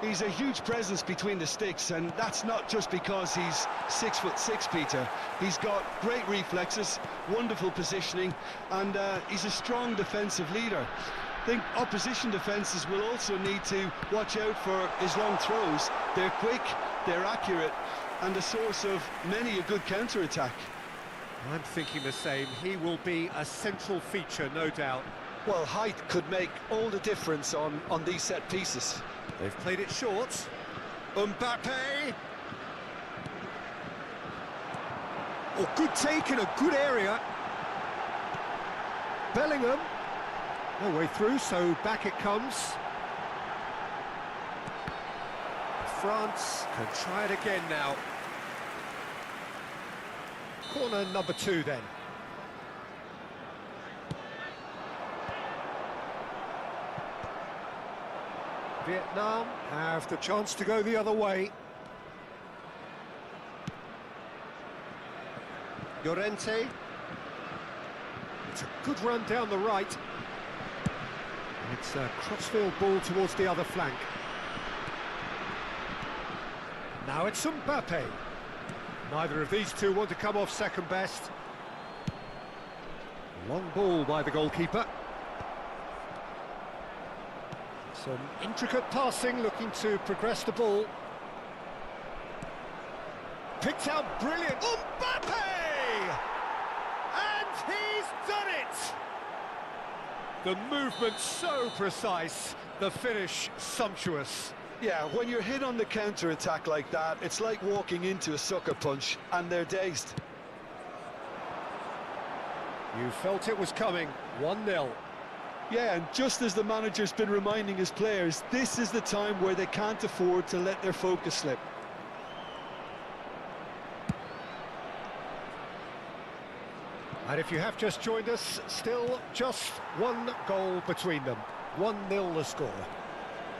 He's a huge presence between the sticks, and that's not just because he's 6'6", Peter. He's got great reflexes, wonderful positioning, and he's a strong defensive leader. I think opposition defences will also need to watch out for his long throws. They're quick, they're accurate, and a source of many a good counter-attack. I'm thinking the same. He will be a central feature, no doubt. Well, height could make all the difference on these set pieces. They've played it short. Mbappe! Oh, good take in a good area. Bellingham. No way through, so back it comes. France can try it again now. Corner number 2 then. Vietnam have the chance to go the other way. Llorente. It's a good run down the right. It's a crossfield ball towards the other flank. Now it's Mbappe. Neither of these two want to come off second best. Long ball by the goalkeeper. Some intricate passing, looking to progress the ball. Picked out brilliant. Mbappe! And he's done it! The movement so precise, the finish sumptuous. Yeah, when you're hit on the counter-attack like that, it's like walking into a sucker punch, and they're dazed. You felt it was coming, 1-0. Yeah, and just as the manager's been reminding his players, this is the time where they can't afford to let their focus slip. And if you have just joined us, still just 1 goal between them. 1-0 the score.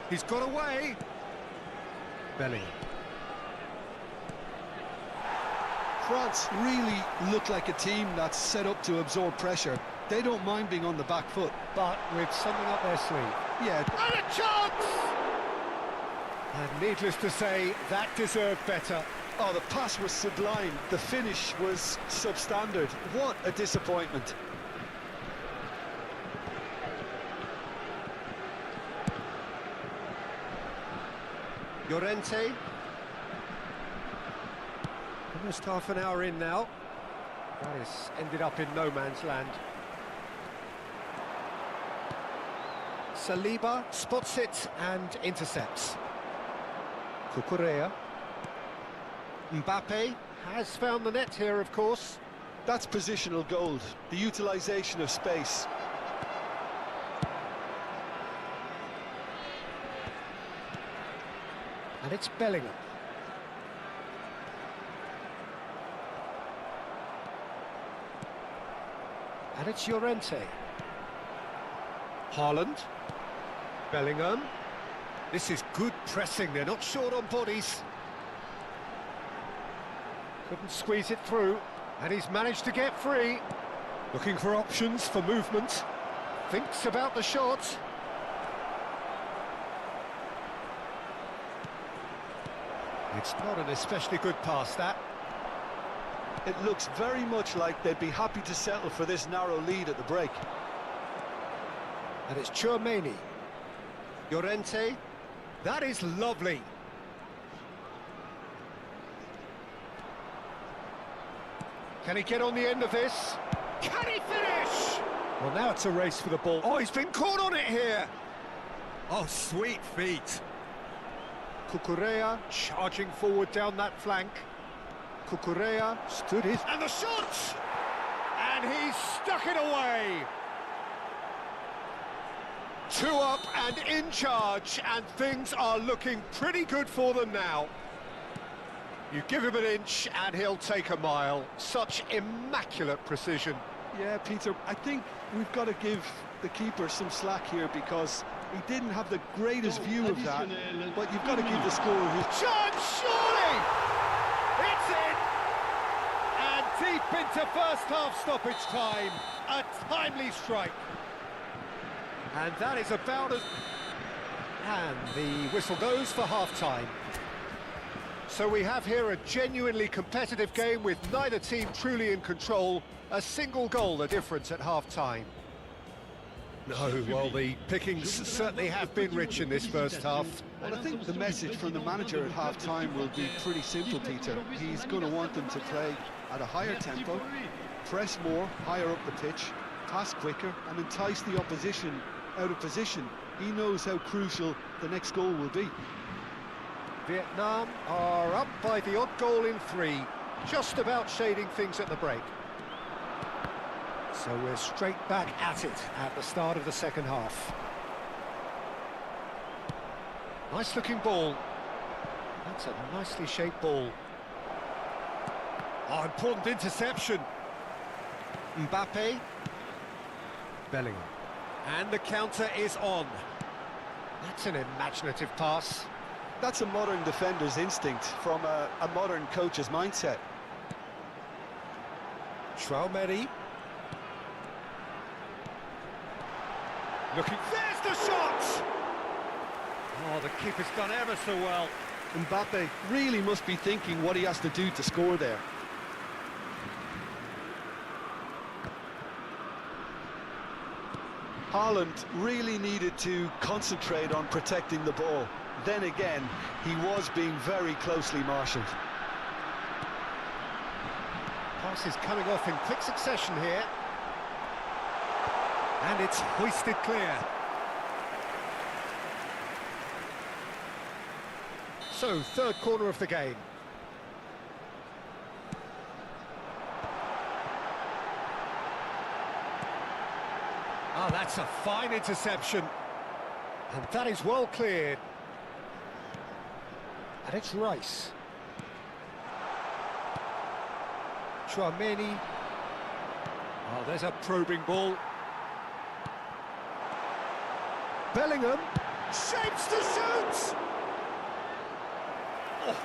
He's got away. Bellingham. France really look like a team that's set up to absorb pressure. They don't mind being on the back foot. But with something up their sleeve. Yeah. And a chance! And needless to say, that deserved better. Oh, the pass was sublime. The finish was substandard. What a disappointment. Llorente. Almost half an hour in now. That has ended up in no man's land. Saliba spots it and intercepts. Cucurella. Mbappe has found the net here, of course. That's positional gold, the utilisation of space. And it's Bellingham. And it's Llorente. Haaland. Bellingham. This is good pressing, they're not short on bodies. Couldn't squeeze it through, and he's managed to get free. Looking for options for movement. Thinks about the shot. It's not an especially good pass, that. It looks very much like they'd be happy to settle for this narrow lead at the break. And it's Tchouaméni. Llorente. That is lovely. Can he get on the end of this? Can he finish? Well, now it's a race for the ball. Oh, he's been caught on it here. Oh, sweet feet. Cucurella charging forward down that flank. Cucurella stood his... And the shot! And he's stuck it away. 2 up and in charge, and things are looking pretty good for them now. You give him an inch and he'll take a mile. Such immaculate precision. Yeah, Peter, I think we've got to give the keeper some slack here because he didn't have the greatest view of that, but you've got to give the scorer his... Chance, surely! It's in! And deep into first half stoppage time, a timely strike. And that is about as... And the whistle goes for half-time. So we have here a genuinely competitive game with neither team truly in control. A single goal the difference at half-time. No, well, the pickings certainly have been rich in this first half. Well, I think the message from the manager at half-time will be pretty simple, Peter. He's going to want them to play at a higher tempo, press more, higher up the pitch, pass quicker, and entice the opposition out of position. He knows how crucial the next goal will be. Vietnam are up by the odd goal in 3, just about shading things at the break. So we're straight back at it at the start of the second half. Nice looking ball. That's a nicely shaped ball. Oh, important interception. Mbappe. Bellingham. And the counter is on. That's an imaginative pass. That's a modern defender's instinct from a modern coach's mindset. Tchouaméni. Looking, there's the shot! Oh, the keeper's done ever so well. Mbappe really must be thinking what he has to do to score there. Haaland really needed to concentrate on protecting the ball. Then again, he was being very closely marshalled. Pass is coming off in quick succession here. And it's hoisted clear. So, third corner of the game. Ah, that's a fine interception. And that is well cleared. And it's Rice. Tchouaméni. Oh, there's a probing ball. Bellingham shapes to shoot! Oh,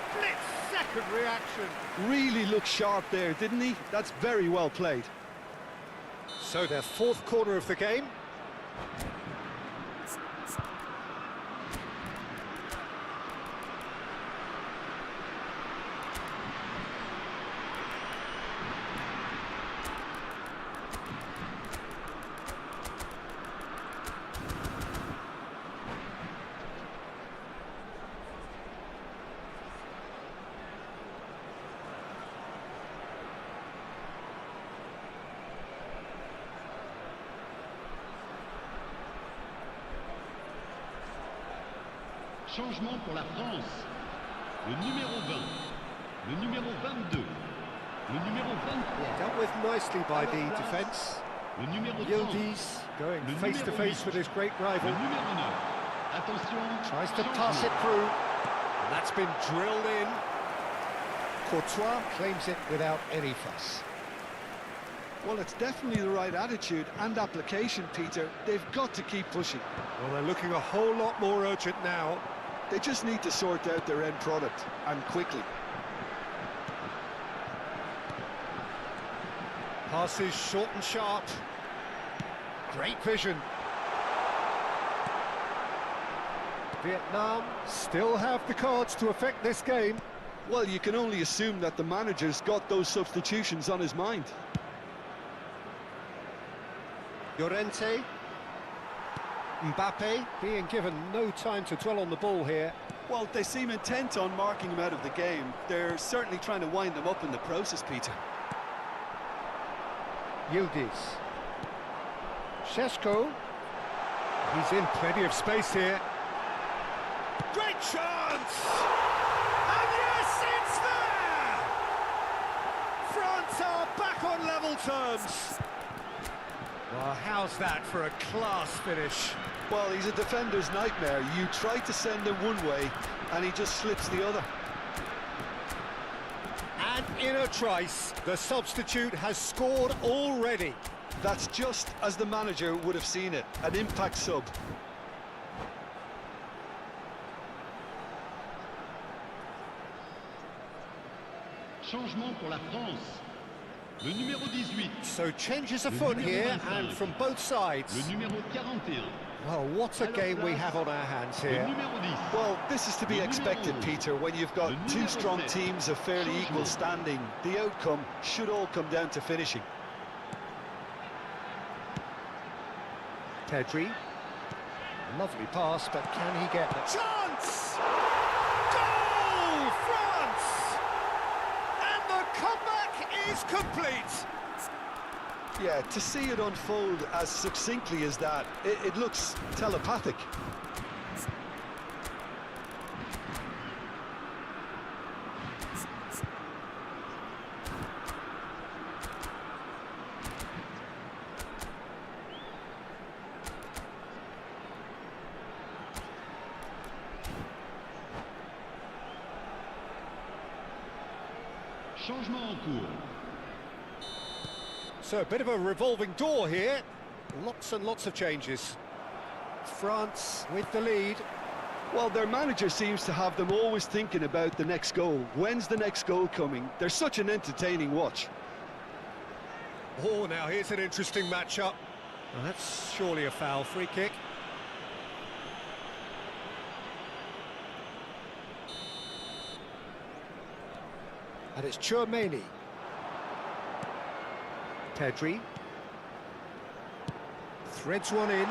split-second reaction. Really looked sharp there, didn't he? That's very well played. So their fourth corner of the game. Changement pour la France. Le numéro 20, le numéro 22, le numéro 23. Dealt with nicely by the defence. Le numéro 30. Yildiz going face to face with his great rival. Le numéro 9. Attention. Tries to pass it through. And that's been drilled in. Courtois claims it without any fuss. Well, it's definitely the right attitude and application, Peter. They've got to keep pushing. Well, they're looking a whole lot more urgent now. They just need to sort out their end product, and quickly. Passes short and sharp. Great vision. Vietnam still have the cards to affect this game. Well, you can only assume that the manager's got those substitutions on his mind. Llorente. Mbappe being given no time to dwell on the ball here. Well, they seem intent on marking him out of the game. They're certainly trying to wind him up in the process, Peter. Yildiz. Šeško. He's in plenty of space here. Great chance! And yes, it's there! France are back on level terms. Well, how's that for a class finish? Well, he's a defender's nightmare. You try to send him one way, and he just slips the other. And in a trice, the substitute has scored already. That's just as the manager would have seen it, an impact sub. Changement pour la France. Le numéro 18. So changes afoot here, and from both sides. Le numéro 41. Well, what a game we have on our hands Le here. numéro 10. Well, this is to be expected, Peter, when you've got two strong teams of fairly equal standing. The outcome should all come down to finishing. Pedri. Lovely pass, but can he get the chance? Goal, France! And the comeback is complete. Yeah, to see it unfold as succinctly as that, it looks telepathic. Changement en cours. So a bit of a revolving door here. Lots and lots of changes. France with the lead. Well, their manager seems to have them always thinking about the next goal. When's the next goal coming? They're such an entertaining watch. Oh, now here's an interesting matchup. Well, that's surely a foul. Free kick. And it's Tchouaméni. Pedri. Threads one in.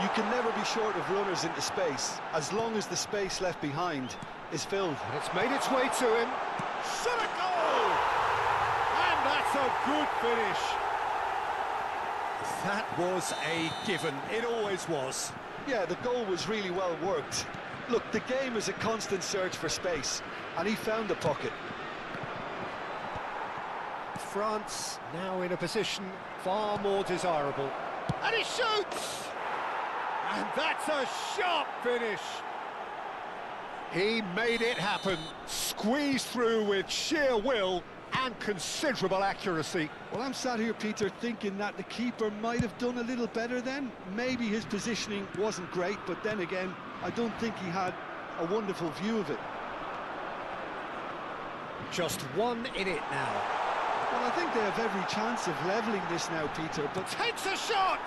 You can never be short of runners into space, as long as the space left behind is filled. And it's made its way to him. Shot a goal! And that's a good finish. That was a given. It always was. Yeah, the goal was really well worked. Look, the game is a constant search for space, and he found the pocket. France now in a position far more desirable. And he shoots! And that's a sharp finish. He made it happen. Squeezed through with sheer will and considerable accuracy. Well, I'm sat here, Peter, thinking that the keeper might have done a little better then. Maybe his positioning wasn't great, but then again, I don't think he had a wonderful view of it. Just one in it now. Well, I think they have every chance of levelling this now, Peter, but Takes a shot!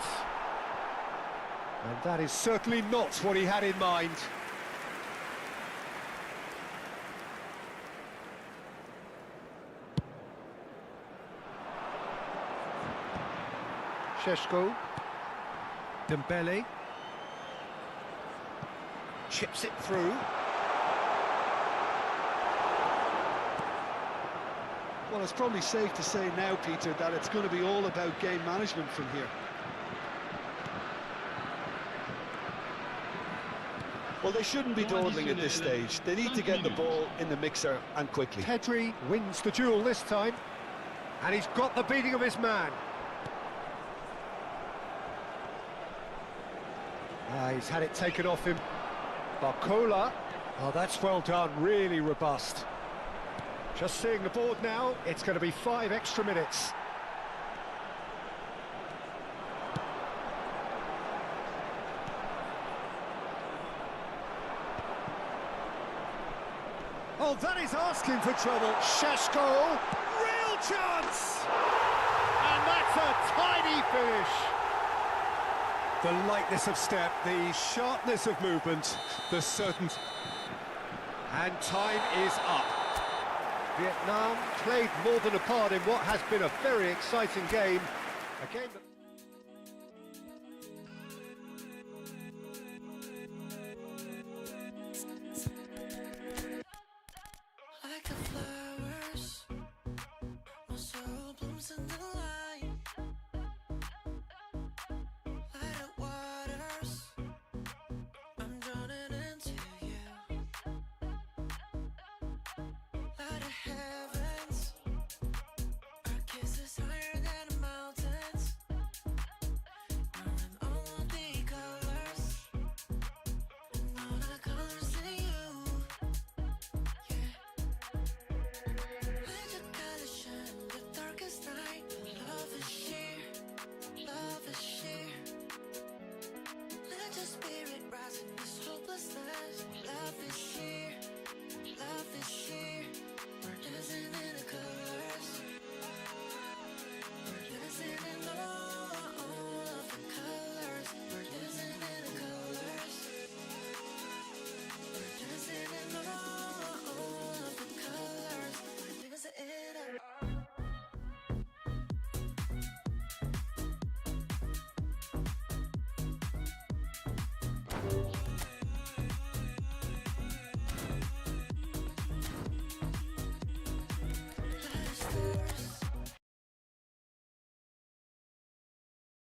And that is certainly not what he had in mind. Šeško. Dembele. Chips it through. well, it's probably safe to say now, Peter, that it's going to be all about game management from here. Well, they shouldn't be dawdling at this stage. They need to get the ball in the mixer and quickly. Pedri wins the duel this time, and he's got the beating of his man. He's had it taken off him. Barcola. Oh, that's well done, really robust. Just seeing the board now, it's going to be 5 extra minutes. Oh, that is asking for trouble. Šeško, real chance! And that's a tidy finish. The lightness of step, the sharpness of movement, the certainty. And time is up. Vietnam played more than a part in what has been a very exciting game. A game that...